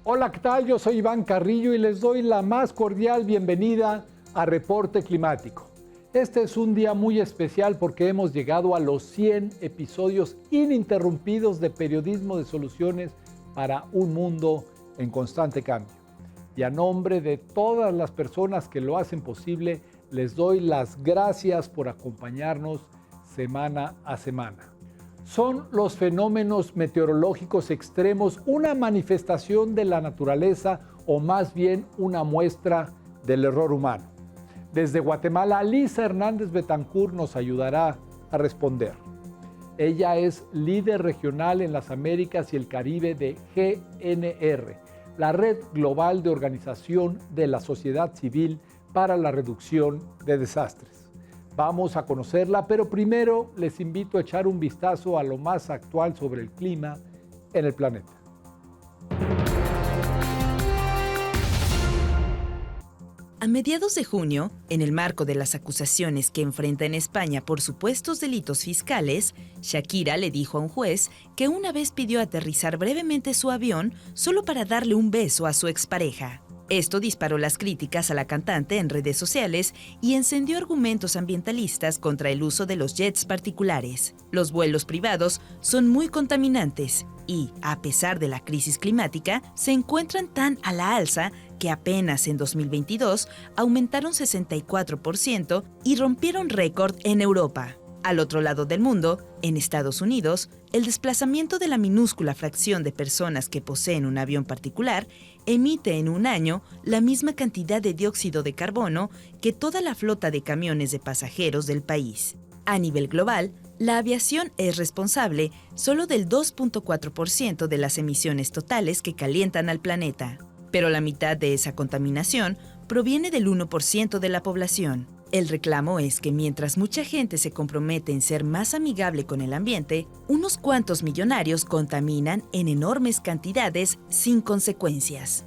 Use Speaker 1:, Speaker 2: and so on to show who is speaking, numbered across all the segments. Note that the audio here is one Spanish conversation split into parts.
Speaker 1: Hola, ¿qué tal? Yo soy Iván Carrillo y les doy la más cordial bienvenida a Reporte Climático. Este es un día muy especial porque hemos llegado a los 100 episodios ininterrumpidos de periodismo de soluciones para un mundo en constante cambio. Y a nombre de todas las personas que lo hacen posible, les doy las gracias por acompañarnos semana a semana. ¿Son los fenómenos meteorológicos extremos una manifestación de la naturaleza o más bien una muestra del error humano? Desde Guatemala, Lisa Hernández Betancourt nos ayudará a responder. Ella es líder regional en las Américas y el Caribe de GNR, la Red Global de Organización de la Sociedad Civil para la Reducción de Desastres. Vamos a conocerla, pero primero les invito a echar un vistazo a lo más actual sobre el clima en el planeta.
Speaker 2: A mediados de junio, en el marco de las acusaciones que enfrenta en España por supuestos delitos fiscales, Shakira le dijo a un juez que una vez pidió aterrizar brevemente su avión solo para darle un beso a su expareja. Esto disparó las críticas a la cantante en redes sociales y encendió argumentos ambientalistas contra el uso de los jets particulares. Los vuelos privados son muy contaminantes y, a pesar de la crisis climática, se encuentran tan a la alza que apenas en 2022 aumentaron 64% y rompieron récord en Europa. Al otro lado del mundo, en Estados Unidos, el desplazamiento de la minúscula fracción de personas que poseen un avión particular emite en un año la misma cantidad de dióxido de carbono que toda la flota de camiones de pasajeros del país. A nivel global, la aviación es responsable solo del 2.4% de las emisiones totales que calientan al planeta. Pero la mitad de esa contaminación proviene del 1% de la población. El reclamo es que mientras mucha gente se compromete en ser más amigable con el ambiente, unos cuantos millonarios contaminan en enormes cantidades sin consecuencias.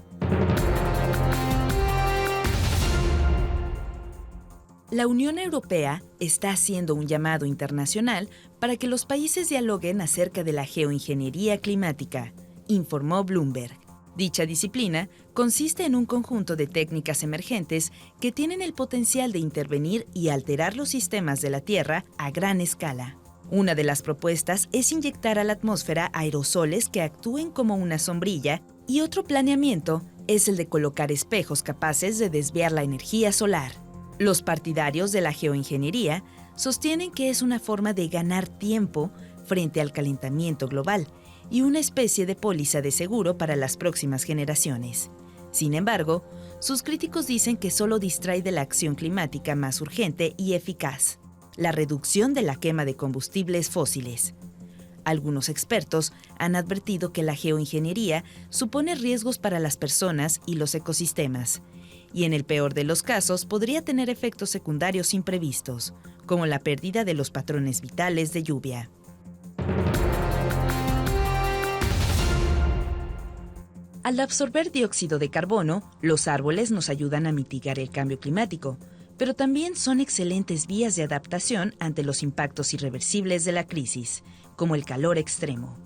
Speaker 2: La Unión Europea está haciendo un llamado internacional para que los países dialoguen acerca de la geoingeniería climática, informó Bloomberg. Dicha disciplina consiste en un conjunto de técnicas emergentes que tienen el potencial de intervenir y alterar los sistemas de la Tierra a gran escala. Una de las propuestas es inyectar a la atmósfera aerosoles que actúen como una sombrilla y otro planeamiento es el de colocar espejos capaces de desviar la energía solar. Los partidarios de la geoingeniería sostienen que es una forma de ganar tiempo frente al calentamiento global y una especie de póliza de seguro para las próximas generaciones. Sin embargo, sus críticos dicen que solo distrae de la acción climática más urgente y eficaz, la reducción de la quema de combustibles fósiles. Algunos expertos han advertido que la geoingeniería supone riesgos para las personas y los ecosistemas, y en el peor de los casos podría tener efectos secundarios imprevistos, como la pérdida de los patrones vitales de lluvia. Al absorber dióxido de carbono, los árboles nos ayudan a mitigar el cambio climático, pero también son excelentes vías de adaptación ante los impactos irreversibles de la crisis, como el calor extremo.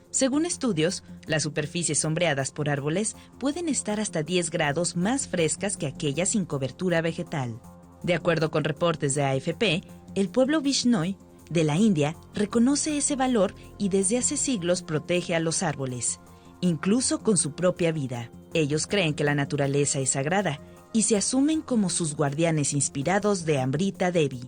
Speaker 2: Según estudios, las superficies sombreadas por árboles pueden estar hasta 10 grados más frescas que aquellas sin cobertura vegetal. De acuerdo con reportes de AFP, el pueblo Bishnoi de la India reconoce ese valor y desde hace siglos protege a los árboles, incluso con su propia vida. Ellos creen que la naturaleza es sagrada y se asumen como sus guardianes inspirados de Amrita Devi,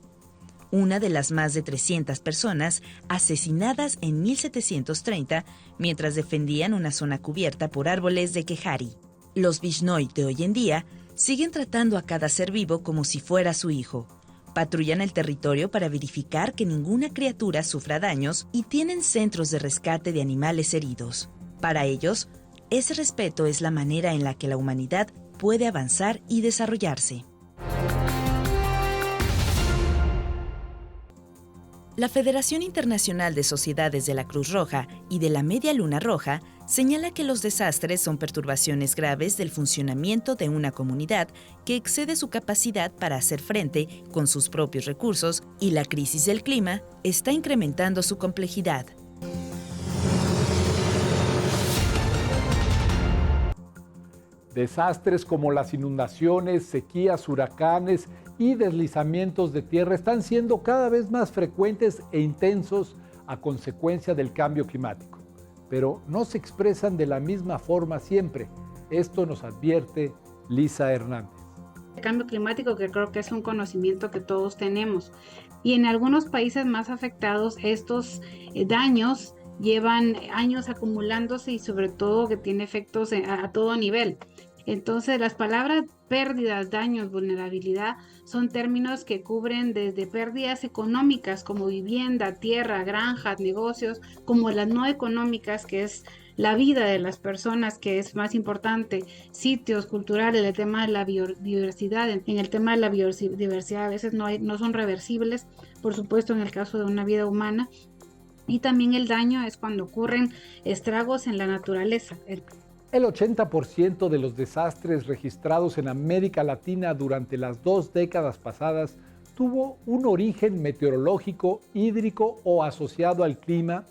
Speaker 2: una de las más de 300 personas asesinadas en 1730 mientras defendían una zona cubierta por árboles de Kehari. Los Bishnoi de hoy en día siguen tratando a cada ser vivo como si fuera su hijo. Patrullan el territorio para verificar que ninguna criatura sufra daños y tienen centros de rescate de animales heridos. Para ellos, ese respeto es la manera en la que la humanidad puede avanzar y desarrollarse. La Federación Internacional de Sociedades de la Cruz Roja y de la Media Luna Roja señala que los desastres son perturbaciones graves del funcionamiento de una comunidad que excede su capacidad para hacer frente con sus propios recursos y la crisis del clima está incrementando su complejidad.
Speaker 1: Desastres como las inundaciones, sequías, huracanes y deslizamientos de tierra están siendo cada vez más frecuentes e intensos a consecuencia del cambio climático, pero no se expresan de la misma forma siempre. Esto nos advierte Lisa Hernández.
Speaker 3: El cambio climático, que creo que es un conocimiento que todos tenemos, y en algunos países más afectados estos daños llevan años acumulándose y sobre todo que tiene efectos a todo nivel. Entonces las palabras pérdidas, daños, vulnerabilidad son términos que cubren desde pérdidas económicas como vivienda, tierra, granjas, negocios, como las no económicas, que es la vida de las personas, que es más importante, sitios culturales, el tema de la biodiversidad. En el tema de la biodiversidad a veces no son reversibles, por supuesto en el caso de una vida humana. Y también el daño es cuando ocurren estragos en la naturaleza.
Speaker 1: El 80% de los desastres registrados en América Latina durante las 2 décadas pasadas tuvo un origen meteorológico, hídrico o asociado al clima,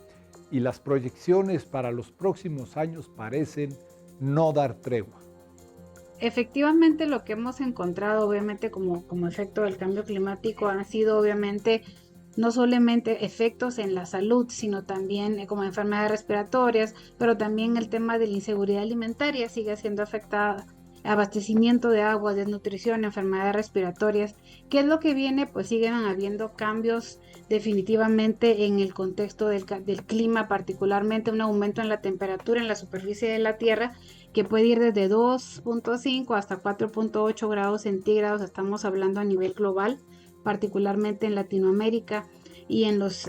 Speaker 1: y las proyecciones para los próximos años parecen no dar tregua.
Speaker 3: Efectivamente, lo que hemos encontrado obviamente como efecto del cambio climático han sido obviamente no solamente efectos en la salud, sino también como enfermedades respiratorias, pero también el tema de la inseguridad alimentaria sigue siendo afectada, abastecimiento de agua, desnutrición, enfermedades respiratorias. ¿Qué es lo que viene? Pues siguen habiendo cambios definitivamente en el contexto del clima, particularmente un aumento en la temperatura en la superficie de la Tierra, que puede ir desde 2.5 hasta 4.8 grados centígrados, estamos hablando a nivel global, particularmente en Latinoamérica y en los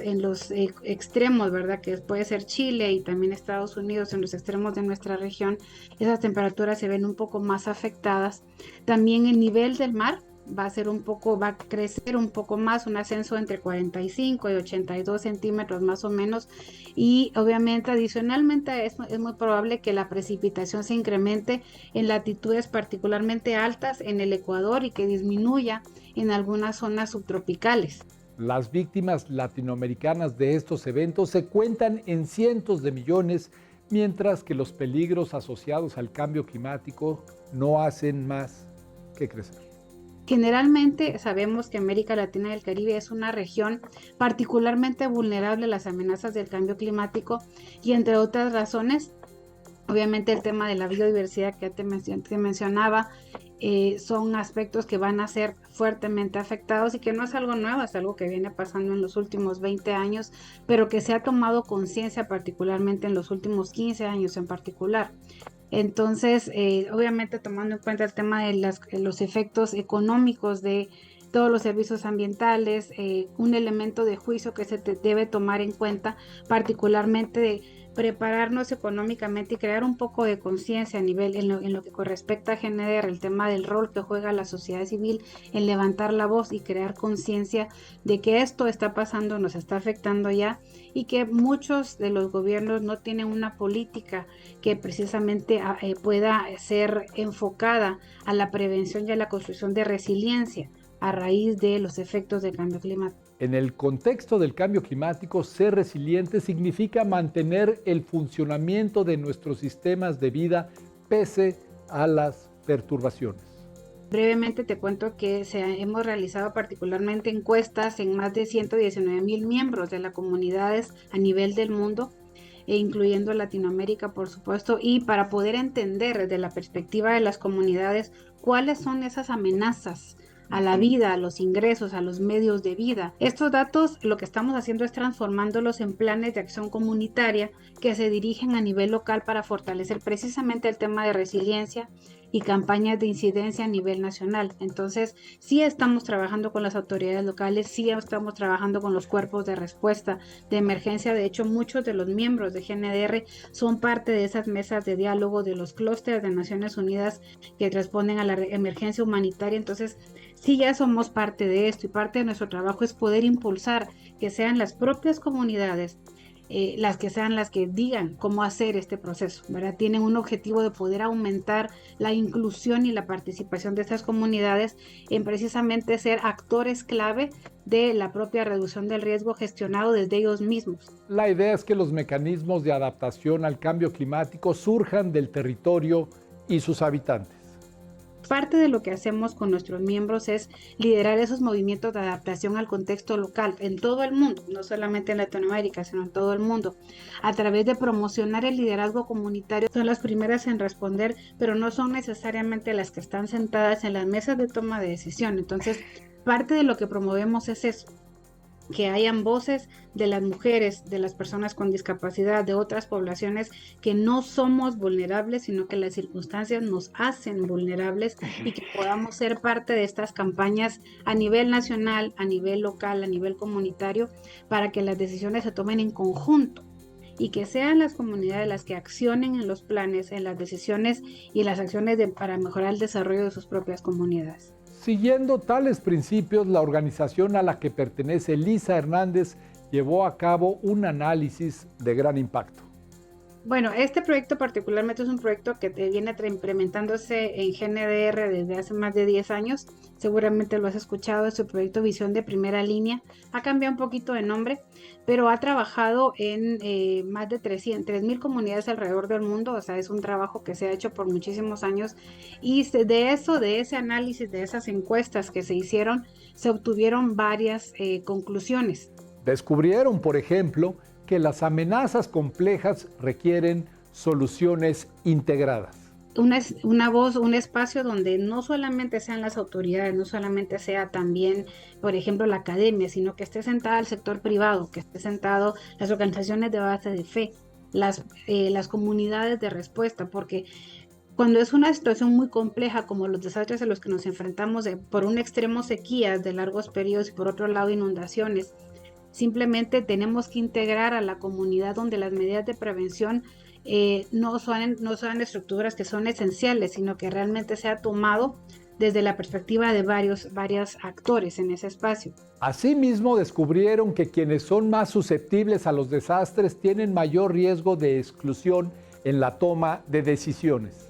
Speaker 3: extremos, ¿verdad? Que puede ser Chile y también Estados Unidos, en los extremos de nuestra región, esas temperaturas se ven un poco más afectadas. También el nivel del mar va a crecer un poco más, un ascenso entre 45 y 82 centímetros más o menos, y obviamente adicionalmente a esto es muy probable que la precipitación se incremente en latitudes particularmente altas en el Ecuador y que disminuya en algunas zonas subtropicales.
Speaker 1: Las víctimas latinoamericanas de estos eventos se cuentan en cientos de millones, mientras que los peligros asociados al cambio climático no hacen más que crecer.
Speaker 3: Generalmente sabemos que América Latina y el Caribe es una región particularmente vulnerable a las amenazas del cambio climático y entre otras razones, obviamente el tema de la biodiversidad que te mencionaba, son aspectos que van a ser fuertemente afectados y que no es algo nuevo, es algo que viene pasando en los últimos 20 años, pero que se ha tomado conciencia particularmente en los últimos 15 años en particular. Entonces, obviamente tomando en cuenta el tema de los efectos económicos de todos los servicios ambientales, un elemento de juicio que se debe tomar en cuenta, particularmente de prepararnos económicamente y crear un poco de conciencia a nivel en lo que respecta a GNR, el tema del rol que juega la sociedad civil en levantar la voz y crear conciencia de que esto está pasando, nos está afectando ya y que muchos de los gobiernos no tienen una política que precisamente pueda ser enfocada a la prevención y a la construcción de resiliencia a raíz de los efectos del cambio climático.
Speaker 1: En el contexto del cambio climático, ser resiliente significa mantener el funcionamiento de nuestros sistemas de vida pese a las perturbaciones.
Speaker 3: Brevemente te cuento que hemos realizado particularmente encuestas en más de 119,000 miembros de las comunidades a nivel del mundo, incluyendo Latinoamérica, por supuesto, y para poder entender desde la perspectiva de las comunidades cuáles son esas amenazas a la vida, a los ingresos, a los medios de vida. Estos datos lo que estamos haciendo es transformándolos en planes de acción comunitaria que se dirigen a nivel local para fortalecer precisamente el tema de resiliencia y campañas de incidencia a nivel nacional. Entonces, sí estamos trabajando con las autoridades locales, sí estamos trabajando con los cuerpos de respuesta de emergencia. De hecho, muchos de los miembros de GNR son parte de esas mesas de diálogo de los clústeres de Naciones Unidas que responden a la emergencia humanitaria. Entonces, sí ya somos parte de esto y parte de nuestro trabajo es poder impulsar que sean las propias comunidades las que digan cómo hacer este proceso, ¿verdad? Tienen un objetivo de poder aumentar la inclusión y la participación de estas comunidades en precisamente ser actores clave de la propia reducción del riesgo gestionado desde ellos mismos.
Speaker 1: La idea es que los mecanismos de adaptación al cambio climático surjan del territorio y sus habitantes.
Speaker 3: Parte de lo que hacemos con nuestros miembros es liderar esos movimientos de adaptación al contexto local en todo el mundo, no solamente en Latinoamérica, sino en todo el mundo, a través de promocionar el liderazgo comunitario. Son las primeras en responder, pero no son necesariamente las que están sentadas en las mesas de toma de decisión. Entonces, parte de lo que promovemos es eso, que hayan voces de las mujeres, de las personas con discapacidad, de otras poblaciones que no somos vulnerables, sino que las circunstancias nos hacen vulnerables y que podamos ser parte de estas campañas a nivel nacional, a nivel local, a nivel comunitario, para que las decisiones se tomen en conjunto y que sean las comunidades las que accionen en los planes, en las decisiones y las acciones para mejorar el desarrollo de sus propias comunidades.
Speaker 1: Siguiendo tales principios, la organización a la que pertenece Lisa Hernández llevó a cabo un análisis de gran impacto.
Speaker 3: Bueno, este proyecto particularmente es un proyecto que viene implementándose en GNDR desde hace más de 10 años. Seguramente lo has escuchado, es el proyecto Visión de Primera Línea. Ha cambiado un poquito de nombre, pero ha trabajado en más de 3.000 comunidades alrededor del mundo. O sea, es un trabajo que se ha hecho por muchísimos años. Y de ese análisis, de esas encuestas que se hicieron, se obtuvieron varias conclusiones.
Speaker 1: Descubrieron, por ejemplo, que las amenazas complejas requieren soluciones integradas.
Speaker 3: Una voz, un espacio donde no solamente sean las autoridades, no solamente sea también, por ejemplo, la academia, sino que esté sentada el sector privado, que esté sentado las organizaciones de base de fe, las comunidades de respuesta, porque cuando es una situación muy compleja como los desastres a los que nos enfrentamos, por un extremo sequías de largos periodos y por otro lado inundaciones, simplemente tenemos que integrar a la comunidad donde las medidas de prevención no son estructuras que son esenciales, sino que realmente se ha tomado desde la perspectiva de varios actores en ese espacio.
Speaker 1: Asimismo, descubrieron que quienes son más susceptibles a los desastres tienen mayor riesgo de exclusión en la toma de decisiones.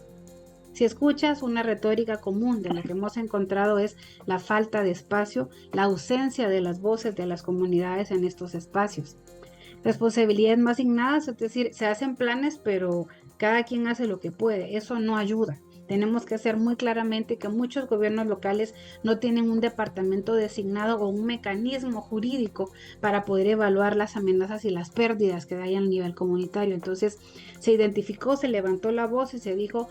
Speaker 3: Si escuchas, una retórica común de la que hemos encontrado es la falta de espacio, la ausencia de las voces de las comunidades en estos espacios. Responsabilidades más asignadas, es decir, se hacen planes, pero cada quien hace lo que puede. Eso no ayuda. Tenemos que hacer muy claramente que muchos gobiernos locales no tienen un departamento designado o un mecanismo jurídico para poder evaluar las amenazas y las pérdidas que hay a nivel comunitario. Entonces, se identificó, se levantó la voz y se dijo,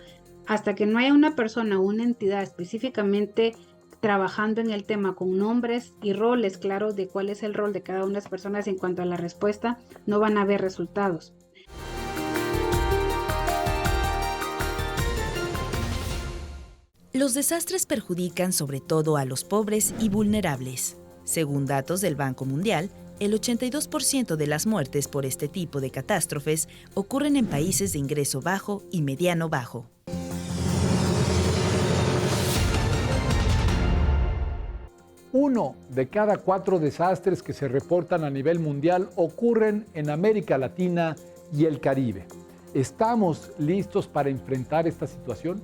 Speaker 3: hasta que no haya una persona o una entidad específicamente trabajando en el tema con nombres y roles claros de cuál es el rol de cada una de las personas en cuanto a la respuesta, no van a haber resultados.
Speaker 2: Los desastres perjudican sobre todo a los pobres y vulnerables. Según datos del Banco Mundial, el 82% de las muertes por este tipo de catástrofes ocurren en países de ingreso bajo y mediano bajo.
Speaker 1: Uno de cada 4 desastres que se reportan a nivel mundial ocurren en América Latina y el Caribe. ¿Estamos listos para enfrentar esta situación?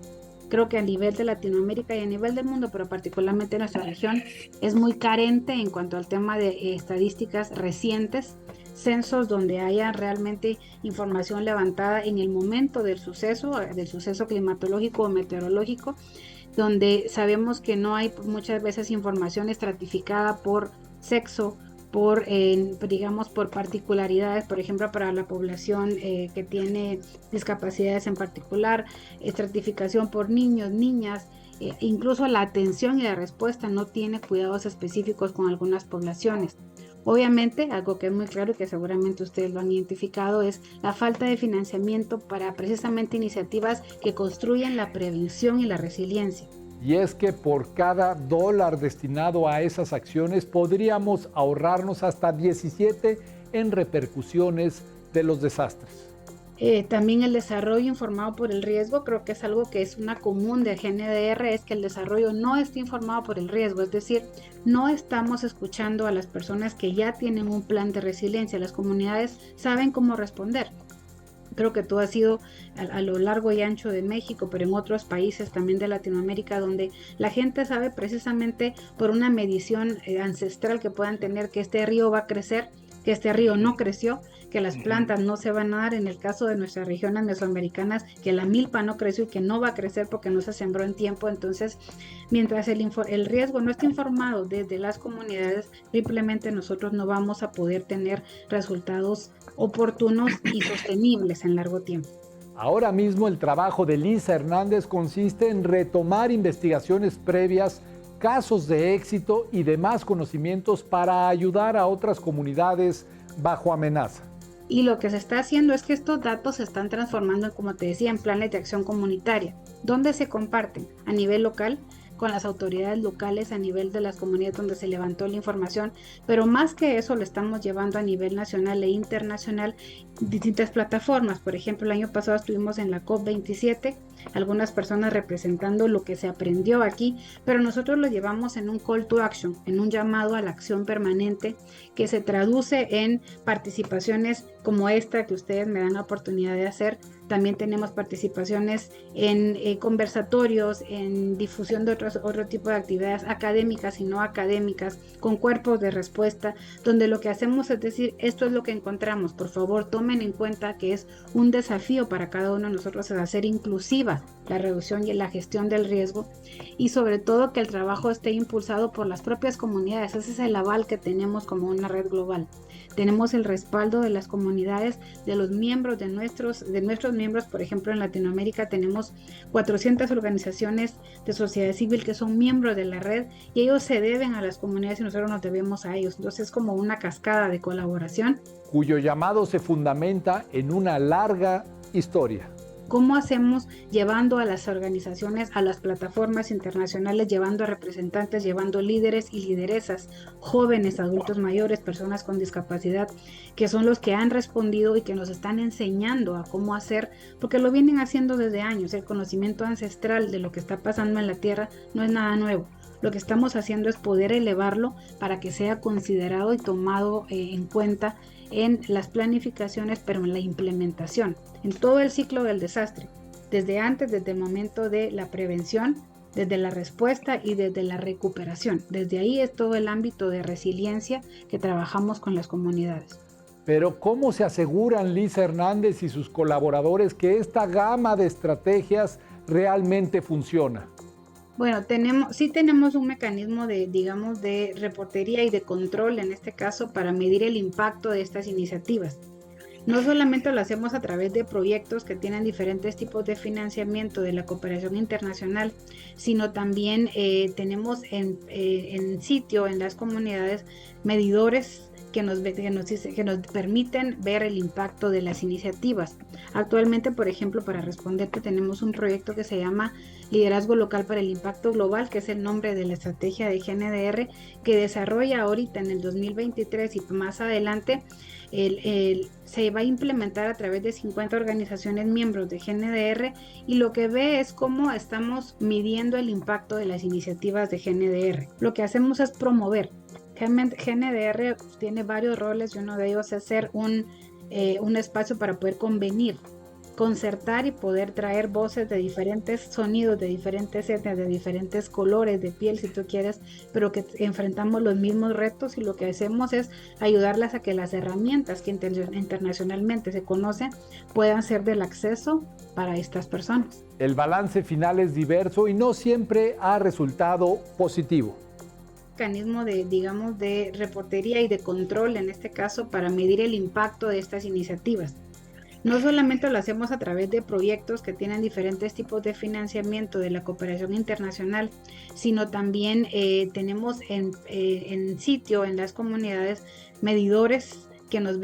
Speaker 3: Creo que a nivel de Latinoamérica y a nivel del mundo, pero particularmente en nuestra región, es muy carente en cuanto al tema de estadísticas recientes, censos donde haya realmente información levantada en el momento del suceso climatológico o meteorológico, donde sabemos que no hay muchas veces información estratificada por sexo, por particularidades, por ejemplo, para la población que tiene discapacidades en particular, estratificación por niños, niñas, incluso la atención y la respuesta no tiene cuidados específicos con algunas poblaciones. Obviamente, algo que es muy claro y que seguramente ustedes lo han identificado es la falta de financiamiento para precisamente iniciativas que construyen la prevención y la resiliencia.
Speaker 1: Y es que por cada dólar destinado a esas acciones podríamos ahorrarnos hasta 17 en repercusiones de los desastres.
Speaker 3: También el desarrollo informado por el riesgo, creo que es algo que es una común del GNDR, es que el desarrollo no está informado por el riesgo, es decir, no estamos escuchando a las personas que ya tienen un plan de resiliencia, las comunidades saben cómo responder. Creo que todo ha sido a lo largo y ancho de México, pero en otros países también de Latinoamérica, donde la gente sabe precisamente por una medición ancestral que puedan tener que este río va a crecer, que este río no creció, que las plantas no se van a dar, en el caso de nuestras regiones mesoamericanas, que la milpa no creció y que no va a crecer porque no se sembró en tiempo. Entonces, mientras el riesgo no esté informado desde las comunidades, simplemente nosotros no vamos a poder tener resultados oportunos y sostenibles en largo tiempo.
Speaker 1: Ahora mismo el trabajo de Lisa Hernández consiste en retomar investigaciones previas, casos de éxito y demás conocimientos para ayudar a otras comunidades bajo amenaza.
Speaker 3: Y lo que se está haciendo es que estos datos se están transformando, como te decía, en planes de acción comunitaria, donde se comparten a nivel local con las autoridades locales, a nivel de las comunidades donde se levantó la información, pero más que eso lo estamos llevando a nivel nacional e internacional, distintas plataformas. Por ejemplo, el año pasado estuvimos en la COP27, algunas personas representando lo que se aprendió aquí, pero nosotros lo llevamos en un call to action, en un llamado a la acción permanente que se traduce en participaciones como esta que ustedes me dan la oportunidad de hacer. También tenemos participaciones en conversatorios, en difusión de otro tipo de actividades académicas y no académicas, con cuerpos de respuesta, donde lo que hacemos es decir, esto es lo que encontramos, por favor tomen en cuenta que es un desafío para cada uno de nosotros hacer inclusiva la reducción y la gestión del riesgo, y sobre todo que el trabajo esté impulsado por las propias comunidades. Ese es el aval que tenemos como una red global. Tenemos el respaldo de las comunidades, de los miembros, de nuestros miembros. Por ejemplo, en Latinoamérica tenemos 400 organizaciones de sociedad civil que son miembros de la red, y ellos se deben a las comunidades y nosotros nos debemos a ellos. Entonces es como una cascada de colaboración,
Speaker 1: cuyo llamado se fundamenta en una larga historia.
Speaker 3: ¿Cómo hacemos? Llevando a las organizaciones, a las plataformas internacionales, llevando a representantes, llevando líderes y lideresas, jóvenes, adultos mayores, personas con discapacidad, que son los que han respondido y que nos están enseñando a cómo hacer, porque lo vienen haciendo desde años. El conocimiento ancestral de lo que está pasando en la Tierra no es nada nuevo. Lo que estamos haciendo es poder elevarlo para que sea considerado y tomado en cuenta en las planificaciones, pero en la implementación, en todo el ciclo del desastre, desde antes, desde el momento de la prevención, desde la respuesta y desde la recuperación. Desde ahí es todo el ámbito de resiliencia que trabajamos con las comunidades.
Speaker 1: Pero ¿cómo se aseguran Lisa Hernández y sus colaboradores que esta gama de estrategias realmente funciona?
Speaker 3: Bueno, sí tenemos un mecanismo de reportería y de control, en este caso, para medir el impacto de estas iniciativas. No solamente lo hacemos a través de proyectos que tienen diferentes tipos de financiamiento de la cooperación internacional, sino también tenemos en sitio, en las comunidades, medidores que nos permiten ver el impacto de las iniciativas. Actualmente, por ejemplo, para responderte, tenemos un proyecto que se llama Liderazgo Local para el Impacto Global, que es el nombre de la estrategia de GNDR, que desarrolla ahorita en el 2023 y más adelante. Se va a implementar a través de 50 organizaciones miembros de GNDR, y lo que ve es cómo estamos midiendo el impacto de las iniciativas de GNDR. Lo que hacemos es promover. GNDR tiene varios roles y uno de ellos es ser un espacio para poder convenir, concertar y poder traer voces de diferentes sonidos, de diferentes etnias, de diferentes colores de piel, si tú quieres, pero que enfrentamos los mismos retos, y lo que hacemos es ayudarlas a que las herramientas que internacionalmente se conocen puedan ser del acceso para estas personas.
Speaker 1: El balance final es diverso y no siempre ha resultado positivo.
Speaker 3: Mecanismo de reportería y de control, en este caso, para medir el impacto de estas iniciativas. No solamente lo hacemos a través de proyectos que tienen diferentes tipos de financiamiento de la cooperación internacional, sino también tenemos en sitio, en las comunidades, medidores que nos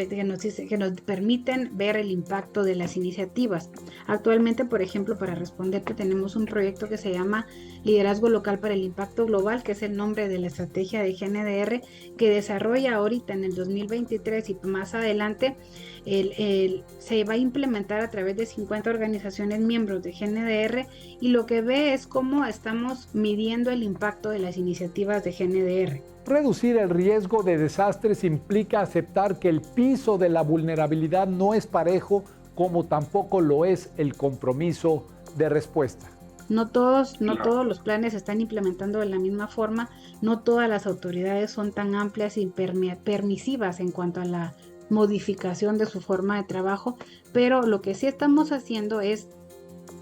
Speaker 3: permiten ver el impacto de las iniciativas. Actualmente, por ejemplo, para responderte, tenemos un proyecto que se llama Liderazgo Local para el Impacto Global, que es el nombre de la estrategia de GNDR, que desarrolla ahorita en el 2023 y más adelante. Se va a implementar a través de 50 organizaciones miembros de GNDR, y lo que ve es cómo estamos midiendo el impacto de las iniciativas de GNDR.
Speaker 1: Reducir el riesgo de desastres implica aceptar que el piso de la vulnerabilidad no es parejo, como tampoco lo es el compromiso de respuesta.
Speaker 3: No todos los planes se están implementando de la misma forma, no todas las autoridades son tan amplias y permisivas en cuanto a la modificación de su forma de trabajo, pero lo que sí estamos haciendo es,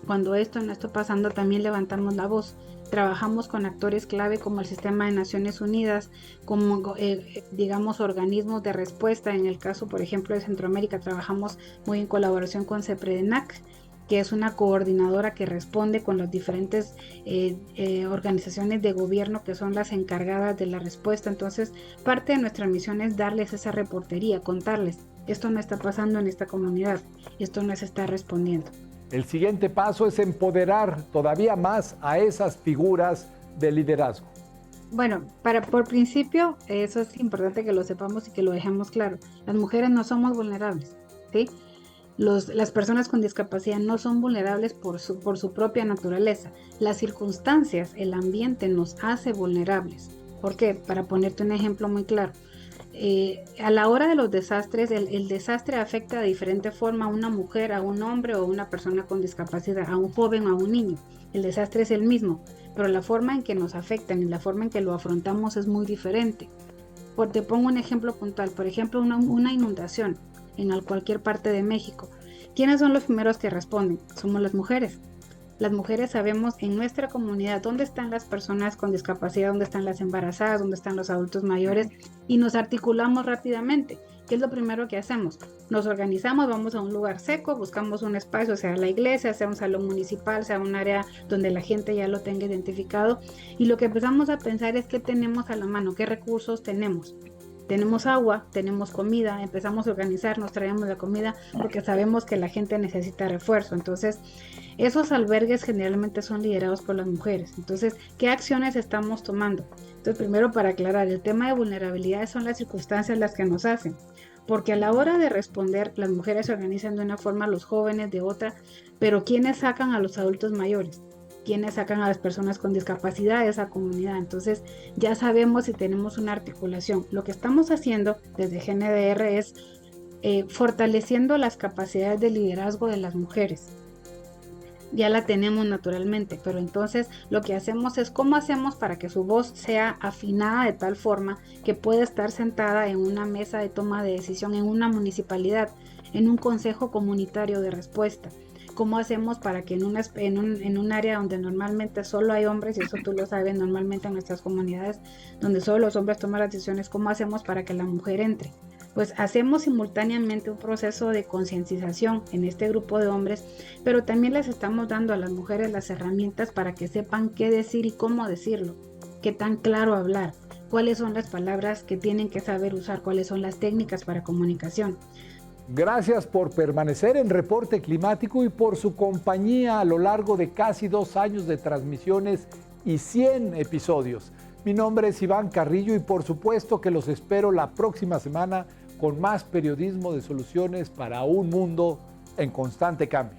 Speaker 3: cuando esto no está pasando, también levantamos la voz. Trabajamos con actores clave como el Sistema de Naciones Unidas, como digamos organismos de respuesta. En el caso, por ejemplo, de Centroamérica, trabajamos muy en colaboración con CEPREDENAC, que es una coordinadora que responde con las diferentes organizaciones de gobierno que son las encargadas de la respuesta. Entonces, parte de nuestra misión es darles esa reportería, contarles, esto no está pasando en esta comunidad, esto no se está respondiendo.
Speaker 1: El siguiente paso es empoderar todavía más a esas figuras de liderazgo.
Speaker 3: Bueno, por principio, eso es importante que lo sepamos y que lo dejemos claro. Las mujeres no somos vulnerables, ¿sí? Las personas con discapacidad no son vulnerables por su propia naturaleza. Las circunstancias, el ambiente nos hace vulnerables. ¿Por qué? Para ponerte un ejemplo muy claro. A la hora de los desastres, el desastre afecta de diferente forma a una mujer, a un hombre o a una persona con discapacidad, a un joven o a un niño. El desastre es el mismo, pero la forma en que nos afectan y la forma en que lo afrontamos es muy diferente. Te pongo un ejemplo puntual, por ejemplo, una inundación en cualquier parte de México. ¿Quiénes son los primeros que responden? Somos las mujeres. Las mujeres sabemos en nuestra comunidad dónde están las personas con discapacidad, dónde están las embarazadas, dónde están los adultos mayores y nos articulamos rápidamente. ¿Qué es lo primero que hacemos? Nos organizamos, vamos a un lugar seco, buscamos un espacio, sea la iglesia, sea un salón municipal, sea un área donde la gente ya lo tenga identificado y lo que empezamos a pensar es qué tenemos a la mano, qué recursos tenemos. Tenemos agua, tenemos comida, empezamos a organizarnos, traemos la comida porque sabemos que la gente necesita refuerzo. Entonces, esos albergues generalmente son liderados por las mujeres. Entonces, ¿qué acciones estamos tomando? Entonces, primero para aclarar, el tema de vulnerabilidad son las circunstancias las que nos hacen. Porque a la hora de responder, las mujeres se organizan de una forma, los jóvenes de otra, pero ¿quiénes sacan a los adultos mayores? ¿Quiénes sacan a las personas con discapacidad de esa comunidad? Entonces ya sabemos si tenemos una articulación. Lo que estamos haciendo desde GNDR es fortaleciendo las capacidades de liderazgo de las mujeres. Ya la tenemos naturalmente, pero entonces lo que hacemos es cómo hacemos para que su voz sea afinada de tal forma que pueda estar sentada en una mesa de toma de decisión en una municipalidad, en un consejo comunitario de respuesta. ¿Cómo hacemos para que en un área donde normalmente solo hay hombres, y eso tú lo sabes normalmente en nuestras comunidades, donde solo los hombres toman las decisiones, cómo hacemos para que la mujer entre? Pues hacemos simultáneamente un proceso de concientización en este grupo de hombres, pero también les estamos dando a las mujeres las herramientas para que sepan qué decir y cómo decirlo, qué tan claro hablar, cuáles son las palabras que tienen que saber usar, cuáles son las técnicas para comunicación.
Speaker 1: Gracias por permanecer en Reporte Climático y por su compañía a lo largo de casi 2 años de transmisiones y 100 episodios. Mi nombre es Iván Carrillo y por supuesto que los espero la próxima semana con más periodismo de soluciones para un mundo en constante cambio.